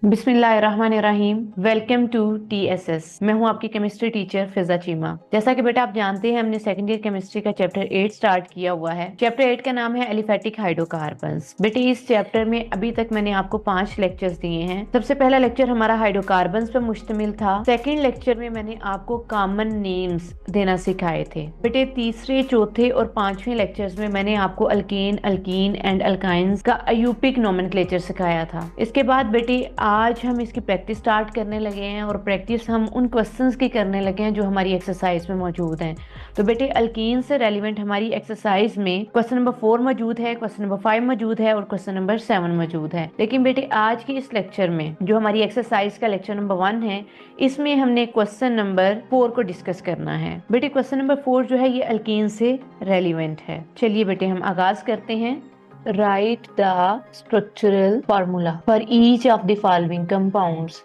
बिस्मिल्लाहिर्रहमानिर्रहीम। Welcome to TSS. मैं हूं आपकी केमिस्ट्री टीचर फिजा चीमा। जैसा कि बेटा आप जानते हैं, हमने सेकंड ईयर केमिस्ट्री का चैप्टर 8 स्टार्ट किया हुआ है। चैप्टर 8 का नाम है एलिफेटिक हाइड्रोकार्बन्स। बेटे इस चैप्टर में अभी तक मैंने आपको 5 लेक्चर्स दिए हैं। सबसे पहला लेक्चर हमारा हाइड्रोकार्बन्स पर मुश्तमिल था। सेकेंड लेक्चर में मैंने आपको कॉमन नेम्स देना सिखाए थे। बेटे तीसरे, चौथे और पांचवें लेक्चर्स में मैंने आपको अल्केन, अल्कीन एंड अल्काइंस का अयूपिक नोमेनक्लेचर सिखाया था। इसके बाद बेटे आज हम इसकी प्रैक्टिस स्टार्ट करने लगे हैं और प्रैक्टिस हम उन क्वेश्चंस की करने लगे हैं जो हमारी एक्सरसाइज में मौजूद हैं। तो बेटे अल्कीन से रेलिवेंट हमारी एक्सरसाइज में क्वेश्चन नंबर 4 मौजूद है, क्वेश्चन नंबर 5 मौजूद है और क्वेश्चन नंबर 7 मौजूद है। लेकिन बेटे आज की इस लेक्चर में जो हमारी एक्सरसाइज का लेक्चर नंबर 1 है, इसमें हमने क्वेश्चन नंबर 4 को डिस्कस करना है। बेटे क्वेश्चन नंबर 4 जो है ये अल्कीन से रेलिवेंट है। चलिए बेटे हम आगाज करते हैं। Write the structural formula for each of the following compounds।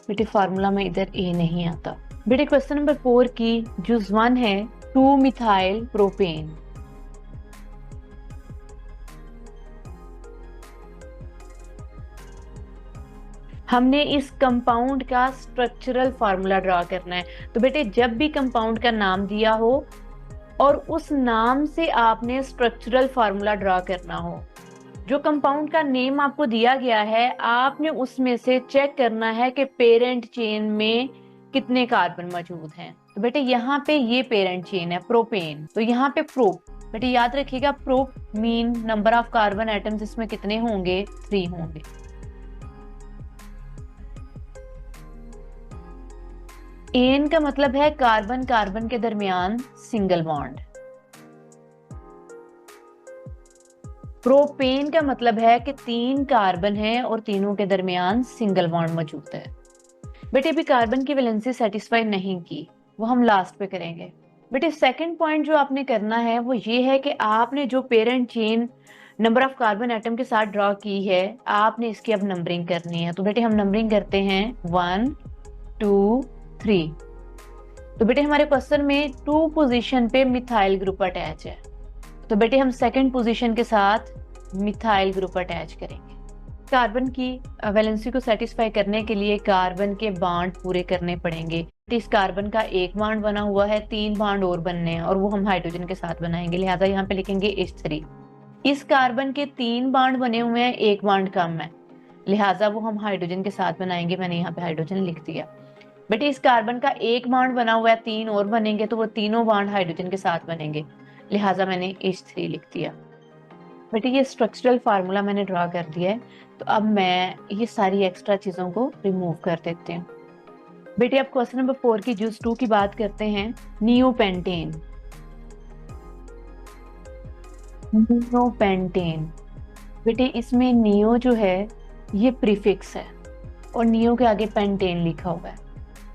बेटे फार्मूला में इधर ए नहीं आता। बेटे क्वेश्चन नंबर 4 की जुज 1 है 2 मिथाइल प्रोपेन। हमने इस कंपाउंड का स्ट्रक्चरल फार्मूला ड्रा करना है। तो बेटे जब भी कंपाउंड का नाम दिया हो और उस नाम से आपने स्ट्रक्चरल फार्मूला ड्रा करना हो, जो कंपाउंड का नेम आपको दिया गया है आपने उसमें से चेक करना है कि पेरेंट चेन में कितने कार्बन मौजूद हैं। तो बेटे यहाँ पे ये पेरेंट चेन है प्रोपेन, तो यहाँ पे प्रोप। बेटे याद रखिएगा prop mean number of carbon atoms इसमें कितने होंगे, 3 होंगे। एन का मतलब है कार्बन कार्बन के दरमियान सिंगल बॉन्ड। प्रोपेन का मतलब है कि 3 कार्बन है और तीनों के दरमियान सिंगल बॉन्ड मौजूद है। बेटे अभी कार्बन की वैलेंसी सेटिस्फाई नहीं की, वो हम लास्ट पे करेंगे। बेटे सेकंड पॉइंट जो आपने करना है वो ये है कि आपने जो parent chain number of carbon atom के साथ ड्रॉ की है, आपने इसकी अब नंबरिंग करनी है। तो बेटे हम नंबरिंग करते हैं 1 2 3। तो बेटे हमारे क्वेश्चन में 2 पोजीशन पे मिथाइल ग्रुप अटैच है, तो बेटे हम सेकंड पोजीशन के साथ मिथाइल ग्रुप अटैच करेंगे। कार्बन की वैलेंसी को सेटिस्फाई करने के लिए कार्बन के बॉन्ड पूरे करने पड़ेंगे। इस कार्बन का एक बॉन्ड बना हुआ है, 3 बॉन्ड और बनने हैं और वो हम हाइड्रोजन के साथ बनाएंगे, लिहाजा यहाँ पे लिखेंगे H3। इस कार्बन के 3 बॉन्ड बने हुए हैं, एक बॉन्ड कम है, लिहाजा वो हम हाइड्रोजन के साथ बनाएंगे। मैंने यहाँ पे हाइड्रोजन लिख दिया। बेटे इस कार्बन का एक बॉन्ड बना हुआ है, 3 और बनेंगे, तो वो तीनों बॉन्ड हाइड्रोजन के साथ बनेंगे, लिहाजा मैंने H3 लिख दिया। बेटे ये स्ट्रक्चरल फार्मूला मैंने ड्रॉ कर दिया है। तो अब मैं ये सारी एक्स्ट्रा चीजों को रिमूव कर देते हैं। बेटे अब क्वेश्चन नंबर 4 की जूस 2 की बात करते हैं। नियोपेंटेन। नियोपेंटेन बेटे इसमें नियो जो है ये प्रीफिक्स है और नियो के आगे पेंटेन लिखा हुआ है।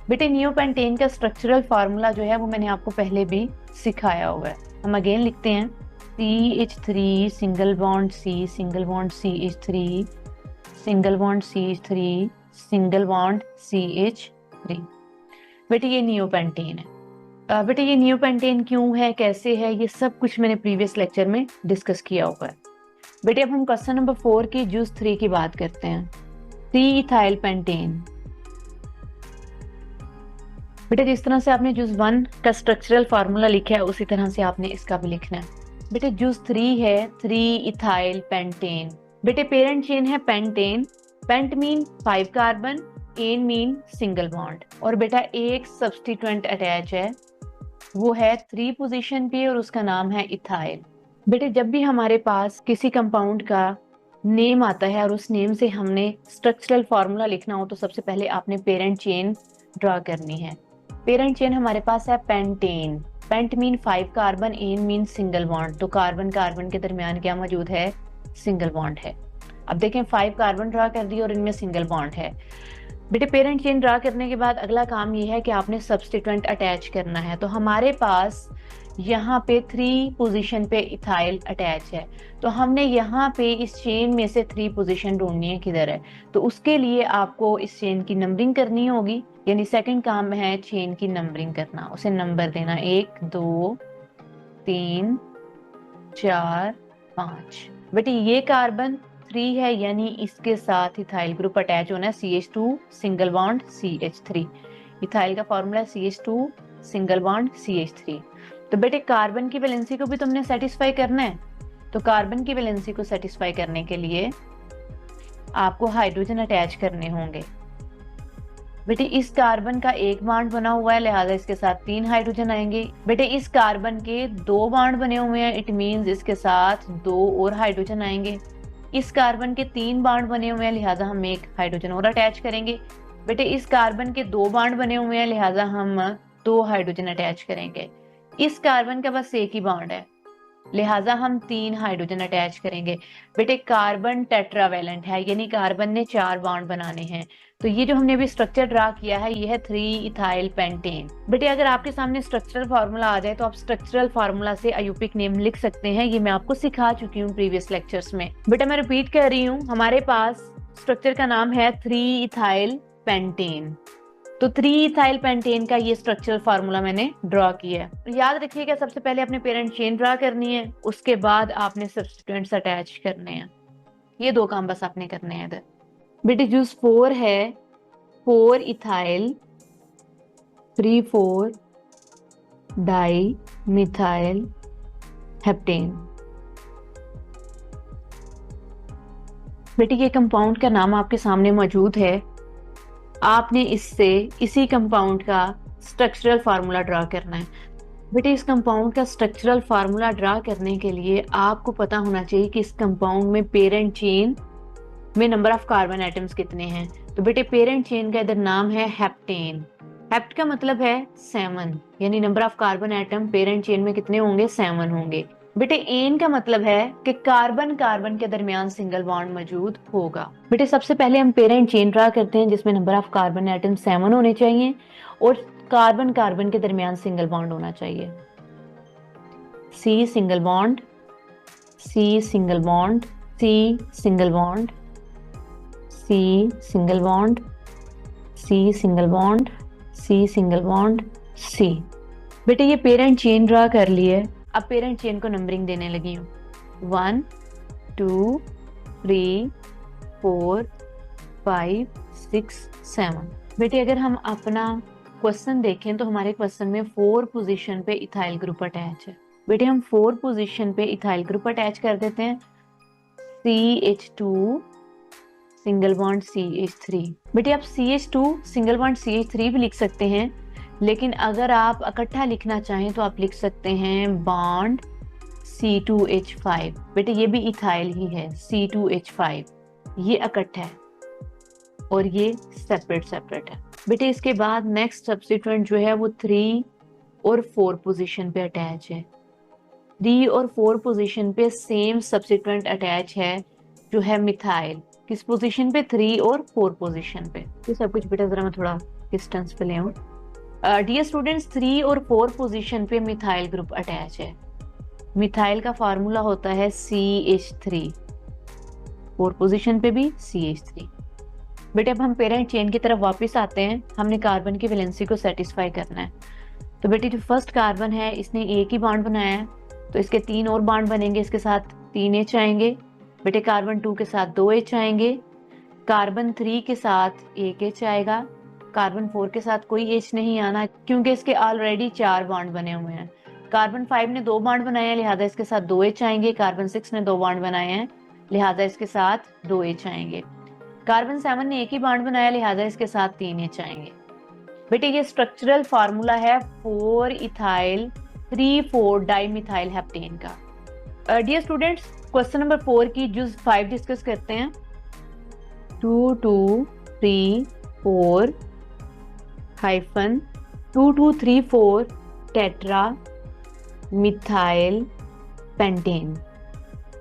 बेटे नियोपेंटेन का स्ट्रक्चरल फार्मूला जो है वो मैंने आपको पहले भी सिखाया हुआ है। हम अगेन लिखते हैं CH3 single bond C single bond CH3 single bond CH3 single bond CH3। बेटे ये नियोपेंटेन है। बेटे ये नियोपेंटेन क्यों है, कैसे है, ये सब कुछ मैंने प्रीवियस लेक्चर में डिस्कस किया हुआ है। बेटे अब हम क्वेश्चन नंबर 4 की जूस 3 की बात करते हैं। 3 इथाइल पेंटेन। बेटे जिस तरह से आपने जूस 1 का स्ट्रक्चरल फार्मूला लिखा है उसी तरह से आपने इसका भी लिखना है। बेटे जूस 3 है 3 इथाइल पेंटेन। बेटे पेरेंट चेन है pentane, pent mean 5 carbon, N mean single bond, और बेटा एक सब्स्टिट्यूएंट अटैच है, वो है 3 पोजीशन पे और उसका नाम है इथाइल। बेटे जब भी हमारे पास किसी कंपाउंड का नेम आता है और उस नेम से हमने स्ट्रक्चरल फार्मूला लिखना हो तो सबसे पहले आपने पेरेंट चेन ड्रॉ करनी है। पेरेंट चेन हमारे पास है pentane, pent mean 5 carbon, N mean single bond, तो कार्बन कार्बन के दरमियान क्या मौजूद है, सिंगल बॉन्ड है। अब देखें 5 कार्बन ड्रा कर दिए और इनमें सिंगल बॉन्ड है। बेटे पेरेंट चेन ड्रा करने के बाद अगला काम ये है कि आपने सब्स्टिट्यूएंट अटैच करना है। तो हमारे पास यहाँ पे 3 पोजीशन पे इथाइल अटैच है, तो हमने यहाँ पे इस चेन में से 3 पोजीशन ढूंढनी है किधर है। तो उसके लिए आपको इस चेन की नंबरिंग करनी होगी, यानी सेकंड काम है चेन की नंबरिंग करना, उसे नंबर देना 1 2 3 4 5। बेटे ये कार्बन 3 है, यानी इसके साथ इथाइल ग्रुप अटैच होना है, CH2 single bond CH3। Ethyl का formula CH2 single bond CH3। तो बेटे कार्बन की वैलेंसी को भी तुमने सेटिस्फाई करना है, तो कार्बन की वैलेंसी को सेटिस्फाई करने के लिए आपको हाइड्रोजन अटैच करने होंगे। बेटे इस कार्बन का एक बॉन्ड बना हुआ है, लिहाजा इसके साथ 3 हाइड्रोजन आएंगे। बेटे इस कार्बन के 2 बॉन्ड बने हुए हैं, इट मींस इसके साथ 2 और हाइड्रोजन आएंगे। इस कार्बन के 3 बॉन्ड बने हुए हैं, लिहाजा हम एक हाइड्रोजन और अटैच करेंगे। बेटे इस कार्बन के 2 बॉन्ड बने हुए हैं, लिहाजा हम 2 हाइड्रोजन अटैच करेंगे। इस कार्बन का बस एक ही बॉन्ड है, लिहाजा हम 3 हाइड्रोजन अटैच करेंगे। बेटे कार्बन टेट्रावेलेंट है, यानी कार्बन ने 4 बॉन्ड बनाने हैं। तो ये जो हमने अभी स्ट्रक्चर ड्रा किया है, ये है 3 इथाइल पेंटेन। बेटे अगर आपके सामने स्ट्रक्चरल फार्मूला आ जाए तो आप स्ट्रक्चरल फार्मूला से आयुपिक नेम लिख सकते हैं, ये मैं आपको सिखा चुकी हूँ प्रीवियस लेक्चर्स में। बेटा मैं रिपीट कर रही हूँ, हमारे पास स्ट्रक्चर का नाम है 3 इथाइल पेंटेन। तो 3 इथाइल पेंटेन का ये स्ट्रक्चरल फार्मूला मैंने ड्रॉ किया है। याद रखिएगा, सबसे पहले अपने पेरेंट चेन ड्रा करनी है, उसके बाद आपने सब्स्टिट्यूएंट्स अटैच करने हैं। ये 2 काम बस आपने करने हैं इधर। बेटे जूस 4 है 4 इथाइल 3,4 डाई मिथाइल हेप्टेन। बेटे ये कंपाउंड का नाम आपके सामने मौजूद है, आपने इससे इसी कंपाउंड का स्ट्रक्चरल फार्मूला ड्रा करना है। बेटे इस कंपाउंड का स्ट्रक्चरल फार्मूला ड्रा करने के लिए आपको पता होना चाहिए कि इस कंपाउंड में पेरेंट चेन में नंबर ऑफ कार्बन एटम्स कितने हैं। तो बेटे पेरेंट चेन का इधर नाम है हेप्टेन। हेप्ट का मतलब है 7, यानी number of carbon atom parent chain में कितने होंगे, 7 होंगे। बेटे एन का मतलब है कि कार्बन कार्बन के दरमियान सिंगल बॉन्ड मौजूद होगा। बेटे सबसे पहले हम पेरेंट चेन ड्रा करते हैं, जिसमें नंबर ऑफ कार्बन एटम 7 होने चाहिए और कार्बन कार्बन के दरमियान सिंगल बॉन्ड होना चाहिए। C single bond, C single bond, C single bond, C single bond, C single bond, C single bond, C। बेटे ये पेरेंट चेन ड्रा कर ली है, अब पेरेंट चेन को नंबरिंग देने लगी हूँ। 1 2 3 4 5 6 7। बेटे अगर हम अपना क्वेश्चन देखें तो हमारे क्वेश्चन में 4 पोजीशन पे इथाइल ग्रुप अटैच है। बेटे हम 4 पोजीशन पे इथाइल ग्रुप अटैच कर देते हैं, CH2 सिंगल बॉन्ड CH3। बेटे आप CH2 सिंगल बॉन्ड CH3 भी लिख सकते हैं, लेकिन अगर आप इकट्ठा लिखना चाहें तो आप लिख सकते हैं बॉन्ड C2H5। बेटे ये भी इथाइल ही है, C2H5, ये इकट्ठा है और ये सेपरेट सेपरेट है। बेटे इसके बाद नेक्स्ट सब्स्टिट्यूएंट जो है वो 3 और 4 पोजीशन पे अटैच है। 3 और 4 पोजीशन पे सेम सब्स्टिट्यूएंट अटैच है जो है मिथाइल। किस पोजीशन पे, 3 और 4 पोजीशन पे। ये सब कुछ बेटा जरा मैं थोड़ा डिस्टेंस पे ले आऊं। डियर स्टूडेंट्स, 3 और 4 पोजीशन पे मिथाइल ग्रुप अटैच है। मिथाइल का फार्मूला होता है CH3, 4 पोजीशन पे भी CH3। बेटे अब हम पेरेंट चेन की तरफ वापस आते हैं, हमने कार्बन की वैलेंसी को सेटिस्फाई करना है। तो बेटे जो फर्स्ट कार्बन है इसने एक ही बॉन्ड बनाया है, तो इसके 3 और बॉन्ड बनेंगे, इसके साथ 3 H आएंगे। बेटे कार्बन 2 के साथ 2 H आएंगे, कार्बन 3 के साथ 1 H आएगा, कार्बन 4 के साथ कोई H नहीं आना क्योंकि इसके ऑलरेडी 4 बॉन्ड बने हुए हैं। कार्बन 5 ने 2 बॉन्ड बनाए हैं, लिहाजा इसके साथ 2 H आएंगे। कार्बन 6 ने 2 बॉन्ड बनाए हैं, लिहाजा इसके साथ 2 H आएंगे। कार्बन 7 ने एक ही बॉन्ड बनाया, लिहाजा इसके साथ 3 H आएंगे। बेटे ये स्ट्रक्चरल फार्मूला है 4 इथाइल 3,4 डाइमिथाइल हेप्टेन का। डियर स्टूडेंट्स, क्वेश्चन नंबर 4 की जुज 5 डिस्कस करते हैं। 2 2 3 4 हाइफन 2 2 3 4 टेट्रा मिथाइल पेंटेन।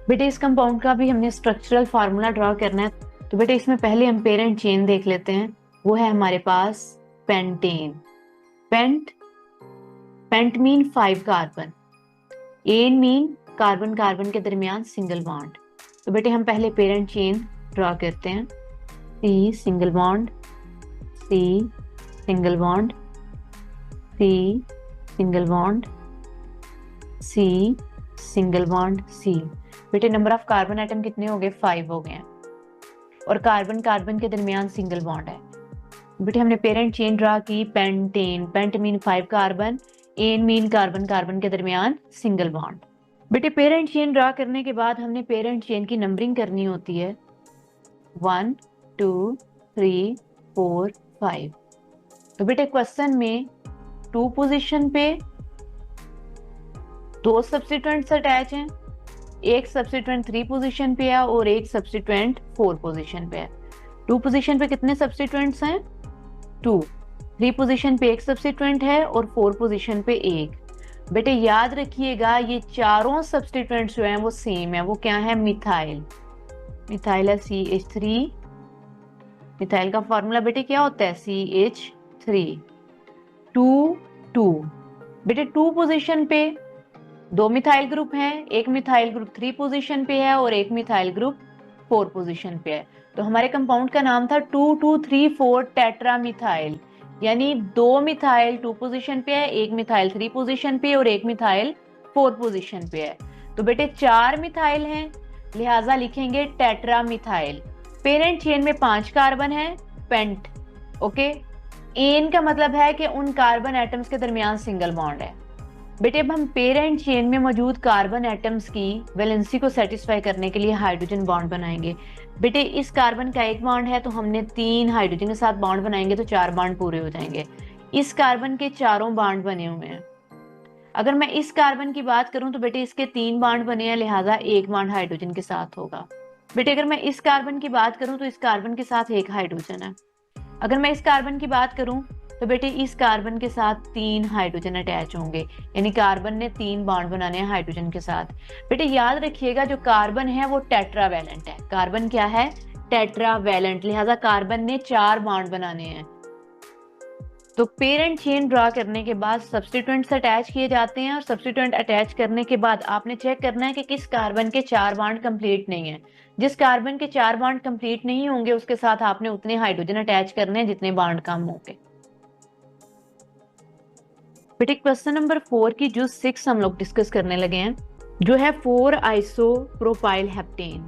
बेटे इस कंपाउंड का भी हमने स्ट्रक्चरल फार्मूला ड्रॉ करना है। तो बेटे इसमें पहले हम पेरेंट चेन देख लेते हैं, वो है हमारे पास pentane. Pent mean 5 carbon, N mean carbon carbon के दरमियान सिंगल बॉन्ड। तो बेटे हम पहले पेरेंट चेन ड्रॉ करते हैं। C single bond, C single bond, C single bond, C single bond, C। बेटे नंबर ऑफ कार्बन एटम कितने हो गए, 5 हो गए हैं, और कार्बन कार्बन के दरमियान सिंगल बॉन्ड है। बेटे हमने पेरेंट चेन ड्रा की, pentane, pent mean 5 carbon, N mean carbon carbon के दरमियान सिंगल बॉन्ड। बेटे पेरेंट चेन ड्रा करने के बाद हमने पेरेंट चेन की नंबरिंग करनी होती है, 1 2 3 4 5। तो बेटे क्वेश्चन में 2 पोजीशन पे 2 सब्स्टिट्यूएंट्स अटैच हैं, एक सब्स्टिट्यूएंट 3 पोजीशन पे है और एक सब्स्टिट्यूएंट 4 पोजीशन पे है। 2 पोजीशन पे कितने सब्स्टिट्यूएंट्स हैं, 2, 3 पोजीशन पे एक सब्स्टिट्यूएंट है और 4 पोजीशन पे एक। बेटे याद रखिएगा ये चारों सब्स्टिट्यूएंट्स जो हैं वो सेम है। वो क्या है, मिथाइल, मिथाइल है CH3। मिथाइल का फॉर्मूला बेटे क्या होता है, CH3 2 2। बेटे 2 पोजीशन पे 2 मिथाइल ग्रुप हैं, एक मिथाइल ग्रुप 3 पोजीशन पे है और एक मिथाइल ग्रुप 4 पोजीशन पे है। तो हमारे कंपाउंड का नाम था 2 2 3 4 टेट्रा मिथाइल, यानी 2 मिथाइल 2 पोजीशन पे है, एक मिथाइल 3 पोजीशन पे और एक मिथाइल 4 पोजीशन पे है। तो बेटे 4 मिथाइल हैं, लिहाजा लिखेंगे टेट्रा मिथाइल। पेरेंट चेन में 5 कार्बन है, पेंट। ओके, एन का मतलब है कि उन कार्बन एटम्स के दरमियान सिंगल बॉन्ड है। बेटे अब हम पेरेंट चेन में मौजूद कार्बन एटम्स की वैलेंसी को सेटिस्फाई करने के लिए हाइड्रोजन बॉन्ड बनाएंगे। बेटे इस कार्बन का एक बॉन्ड है तो हमने 3 हाइड्रोजन के साथ बॉन्ड बनाएंगे तो 4 बॉन्ड पूरे हो जाएंगे। इस कार्बन के चारों बॉन्ड बने हुए हैं। अगर मैं इस कार्बन की बात करूं तो बेटे इसके 3 बॉन्ड बने हैं, लिहाजा एक बॉन्ड हाइड्रोजन के साथ होगा। बेटे अगर मैं इस कार्बन की बात करूं तो इस कार्बन के साथ एक हाइड्रोजन है। अगर मैं इस कार्बन की बात करूं तो बेटे इस कार्बन के साथ 3 हाइड्रोजन अटैच होंगे, यानी कार्बन ने 3 बॉन्ड बनाने हैं हाइड्रोजन के साथ। बेटे याद रखिएगा जो कार्बन है वो टेट्रावैलेंट है। कार्बन क्या है, टेट्रावैलेंट, लिहाजा कार्बन ने 4 बॉन्ड बनाने हैं। तो पेरेंट चेन ड्रा करने के बाद सब्स्टिट्यूएंट्स अटैच किए जाते हैं और सब्स्टिट्यूएंट अटैच करने के बाद आपने चेक करना है कि किस कार्बन के 4 बॉन्ड कंप्लीट नहीं है। जिस कार्बन के 4 बॉन्ड कंप्लीट नहीं होंगे उसके साथ आपने उतने हाइड्रोजन अटैच करने हैं जितने बॉन्ड कम होंगे। बेटे क्वेश्चन नंबर 4 की जो 6 हम लोग डिस्कस करने लगे हैं, जो है 4 isopropyl heptane.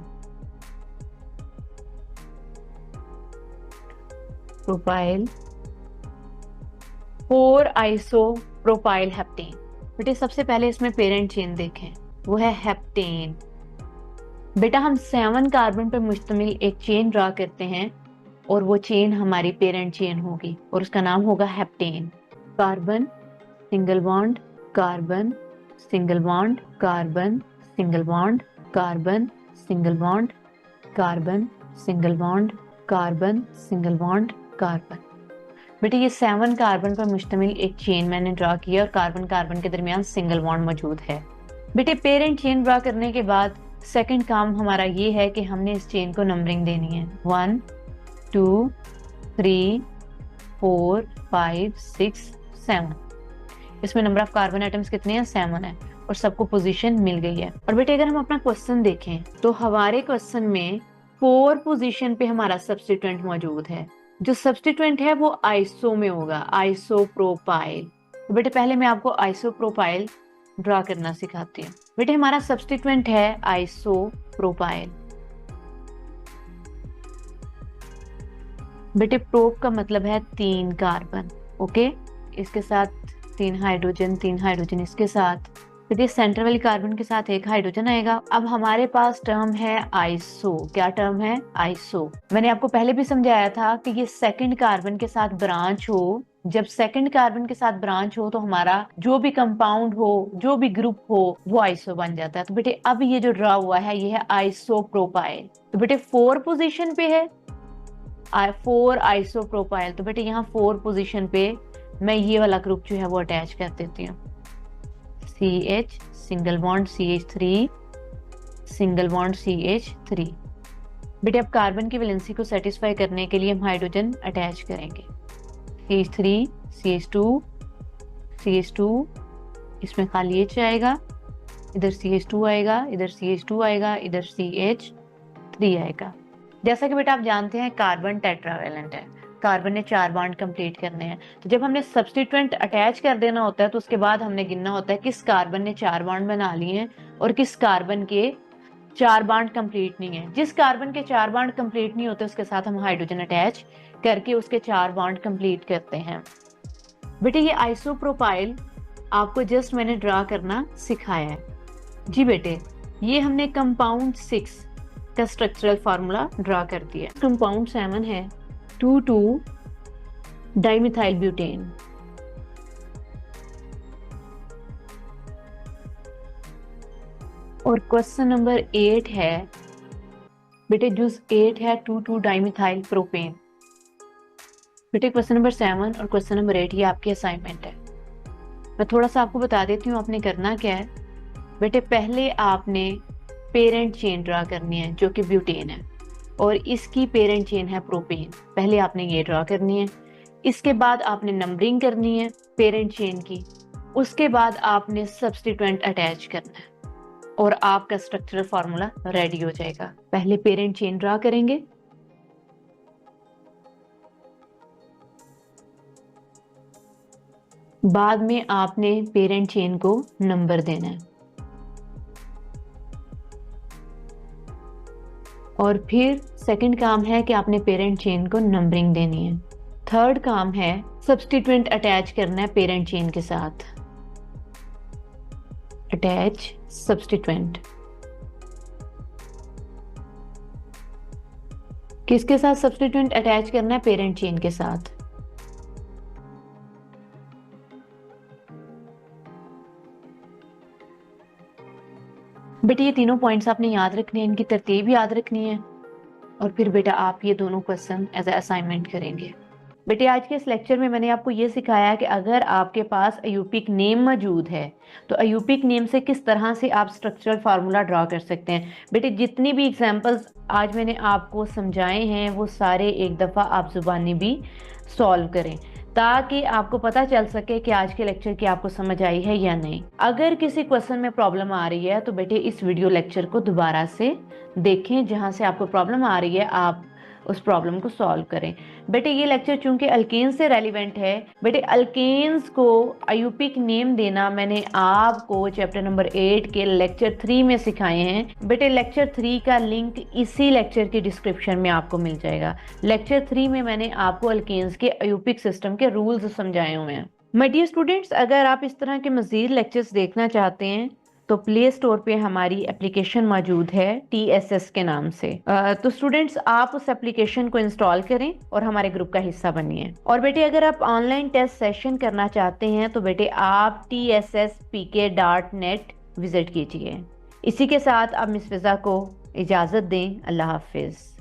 Propyl 4 isopropyl heptane. बेटे सबसे पहले इसमें पेरेंट चेन देखें, वो है हेप्टेन। बेटा हम 7 कार्बन पर मुश्तमिल एक चेन ड्रा करते हैं और वो चेन हमारी पेरेंट चेन होगी और उसका नाम होगा heptane. Carbon single bond, carbon single bond, carbon single bond, carbon single bond, carbon single bond, carbon single bond, carbon. बेटे ये 7 कार्बन पर मुश्तमिल एक चेन मैंने ड्रा किया और कार्बन कार्बन के दरमियान सिंगल बॉन्ड मौजूद है। बेटे पेरेंट चेन ड्रा करने के बाद सेकंड काम हमारा ये है कि हमने इस चेन को नंबरिंग देनी है, 1 2 3 4 5 6 7। इसमें नंबर ऑफ कार्बन एटम्स कितने हैं, 7 है और सबको पोजीशन मिल गई है। और बेटे अगर हम अपना क्वेश्चन देखें तो हमारे क्वेश्चन में 4 पोजीशन पे हमारा सब्स्टिट्यूएंट मौजूद है। जो सब्स्टिट्यूएंट है वो आइसो में होगा, आइसोप्रोपाइल। तो बेटे पहले मैं आपको आइसोप्रोपाइल ड्रा करना सिखाती हूँ। बेटे हमारा सब्स्टिट्यूएंट है आइसोप्रोपाइल। बेटे प्रोप का मतलब है 3 कार्बन, ओके, इसके साथ 3 हाइड्रोजन, 3 हाइड्रोजन इसके साथ, फिर सेंटर वाली कार्बन के साथ एक हाइड्रोजन आएगा। अब हमारे पास टर्म है आइसो। क्या टर्म है, आइसो। मैंने आपको पहले भी समझाया था कि ये सेकंड कार्बन के साथ ब्रांच हो, जब सेकंड कार्बन के साथ ब्रांच हो तो हमारा जो भी कंपाउंड हो, जो भी ग्रुप हो, वो आइसो बन जाता है। तो बेटे अब ये जो ड्रा हुआ है ये है आइसोप्रोपाइल। तो बेटे 4 पोजीशन पे है 4 आइसोप्रोपाइल। तो बेटे यहाँ 4 पोजीशन पे मैं ये वाला ग्रुप जो है वो अटैच कर देती हूँ, CH single bond CH3 single bond CH3। बेटे अब कार्बन की वैलेंसी को सेटिस्फाई करने के लिए हम हाइड्रोजन अटैच करेंगे, CH3 CH2 CH2, इसमें खाली H आएगा, इधर CH2 आएगा, इधर CH2 आएगा, इधर CH3 आएगा। जैसा कि बेटा आप जानते हैं कार्बन टेट्रावैलेंट है, कार्बन ने 4 बॉन्ड कंप्लीट करने हैं। तो जब हमने सब्स्टिट्यूएंट अटैच कर देना होता है तो उसके बाद हमने गिनना होता है किस कार्बन ने 4 बॉन्ड बना लिए हैं और किस कार्बन के 4 बॉन्ड कंप्लीट नहीं है। जिस कार्बन के 4 बॉन्ड कंप्लीट नहीं होते उसके साथ हम हाइड्रोजन अटैच करके उसके 4 बॉन्ड कंप्लीट करते हैं। बेटे ये आइसोप्रोपाइल आपको जस्ट मैंने ड्रा करना सिखाया है। जी बेटे, ये हमने कंपाउंड 6 का स्ट्रक्चरल फार्मूला ड्रा कर दिया। कंपाउंड 7 है 2,2 डाइमिथाइल ब्यूटेन। और क्वेश्चन नंबर 8 है बेटे, जुज 8 है 2,2 डाइमिथाइल प्रोपेन। बेटे क्वेश्चन नंबर 7 और क्वेश्चन नंबर 8 ये आपकी असाइनमेंट है। मैं थोड़ा सा आपको बता देती हूँ आपने करना क्या है। बेटे पहले आपने पेरेंट चेन ड्रा करनी है जो कि ब्यूटेन है, और इसकी पेरेंट चेन है प्रोपेन। पहले आपने ये ड्रा करनी है। इसके बाद आपने नंबरिंग करनी है पेरेंट चेन की। उसके बाद आपने सब्स्टिट्यूएंट अटैच करना है और आपका स्ट्रक्चरल फार्मूला रेडी हो जाएगा। पहले पेरेंट चेन ड्रा करेंगे, बाद में आपने पेरेंट चेन को नंबर देना है, और फिर सेकंड काम है कि आपने पेरेंट चेन को नंबरिंग देनी है। थर्ड काम है सब्स्टिट्यूएंट अटैच करना है पेरेंट चेन के साथ। अटैच सब्स्टिट्यूएंट किसके साथ सब्स्टिट्यूएंट अटैच करना है? पेरेंट चेन के साथ। बेटे ये तीनों पॉइंट्स आपने याद रखने हैं, इनकी तरतीब याद रखनी है, और फिर बेटा आप ये दोनों क्वेश्चन एज ए असाइनमेंट करेंगे। बेटे आज के इस लेक्चर में मैंने आपको ये सिखाया कि अगर आपके पास अयूपिक नेम मौजूद है तो अयूपिक नेम से किस तरह से आप स्ट्रक्चरल फार्मूला ड्रा कर सकते हैं। बेटे जितनी भी एग्जांपल्स आज मैंने आपको समझाए हैं वो सारे एक दफ़ा आप जुबानी भी सॉल्व करें, ताकि आपको पता चल सके कि आज के लेक्चर की आपको समझ आई है या नहीं। अगर किसी क्वेश्चन में प्रॉब्लम आ रही है तो बेटे इस वीडियो लेक्चर को दोबारा से देखें, जहां से आपको प्रॉब्लम आ रही है आप उस प्रॉब्लम को सॉल्व करें। बेटे ये लेक्चर चूंकि अल्केन्स से रेलिवेंट है, बेटे अल्केन्स को अयूपिक नेम देना मैंने आपको चैप्टर नंबर 8 के लेक्चर 3 में सिखाए हैं। बेटे लेक्चर 3 का लिंक इसी लेक्चर के डिस्क्रिप्शन में आपको मिल जाएगा। लेक्चर 3 में मैंने आपको अल्केन्स के अयूपिक सिस्टम के रूल्स समझाए हुए हैं। माय डियर स्टूडेंट्स, अगर आप इस तरह के मजीद लेक्चर्स देखना चाहते हैं तो प्ले स्टोर पे हमारी एप्लीकेशन मौजूद है TSS के नाम से। तो स्टूडेंट्स आप उस एप्लीकेशन को इंस्टॉल करें और हमारे ग्रुप का हिस्सा बनिए। और बेटे अगर आप ऑनलाइन टेस्ट सेशन करना चाहते हैं तो बेटे आप tsspk.net विजिट कीजिए। इसी के साथ अब मिस फिजा को इजाज़त दें। अल्लाह हाफिज़।